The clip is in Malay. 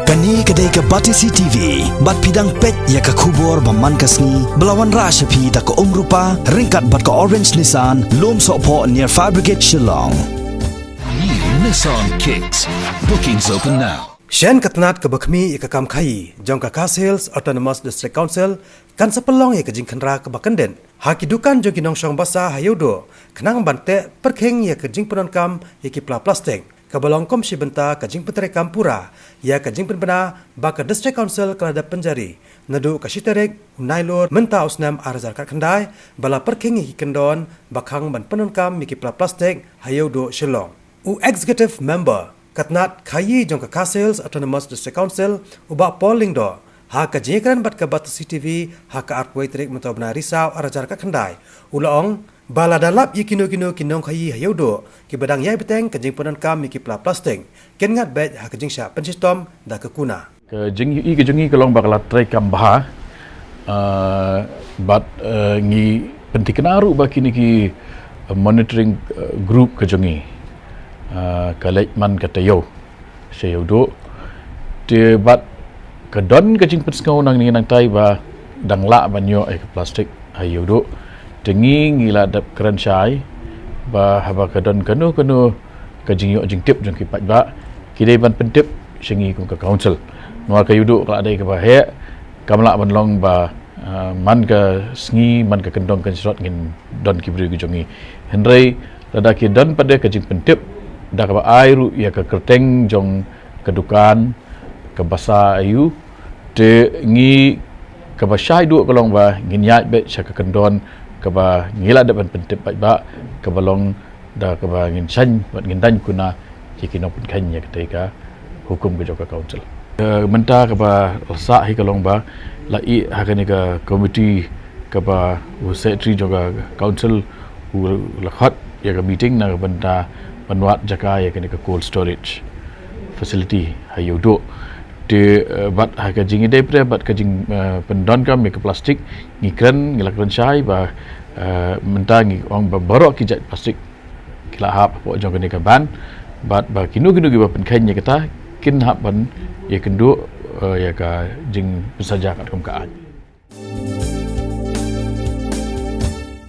Kani kedai ke Batisi TV, bat pidang pet ya ke kubur baman kasni, belawan rasyapi da ke rupa, ringkat bat ke Orange Nissan, lom sokpo near Fire Brigade Shillong. New Nissan Kicks. Bookings open now. Shen katnat ke bakmi ya ke kamkai, jong ke Sales Autonomous District Council, kan sepelong ya ke jingkanra ke bakenden. Hakidukan jong kinong syong basa hayudo, kenang bante perkheng ya ke jing penonkam ya ki plastik. Kabalong kom si benta kajing petere kampura ya kajing penbena baka district council kelada penjari nadu kasiterek unailor menta usnam arazar kat kendai bala perking hi kendon bakhang ban penonkam miki plastik hayo do Shillong u executive member katnat khayi jong ka Sales Autonomous District Council uba polling do ha kajingran bat ka Batisi TV ha ka artway trek menta bena risau arazar kat kendai ulaong bala dalap ye kino kinong khayi hayodo ki badang yai beteng kajing ponan kam miki plastik ken ngat bet ha kajing sha pensistom da ke kuna kejingi kelong bakal try kam bah but ngi pentikenaru baki niki monitoring group kejingi kalek man katayo sayodo te bat kedon kajing pensngau nang ni nang tai ba dang la banyo ai plastik hayodo tengi ngila dap keran syai ba haba kadon kanu kajing yo jing tip jong kipat ba kidai ban pentip sengi kum ka council nual ka yudu kala dai ka ba he kamla ban long ba man ka sngi man ka kendong kan srot ngin don kibri ki jongi henrei lada ki don pada kajing pentip da ka ba airu ya ka kerteng jong kedukan ke basa ayu te ngi ka ba syai du kolong ba ngin yat be syaka kendon kaba ngila dapat pentip ba kabalong da kaba ngin san wat ngin dan kuna cikino pun kanya ketika hukum ke joka council menta kaba rasa hi kalong ba la i hakani ka committee kaba secretary joka council la khat ya ka meeting na benta banwat jaka ya kani ka cold storage facility hayudo de bat ha ka jingi depre bat ka jing pendon kam ke plastik ngikran ngilakran syai ba mentangi orang berbarok kijat plastik kila hap po jong kene ka ban bat ba kinu gi ba penkhanya kata kin hap ban ya kendu ya ka jing pesaja kat kum ka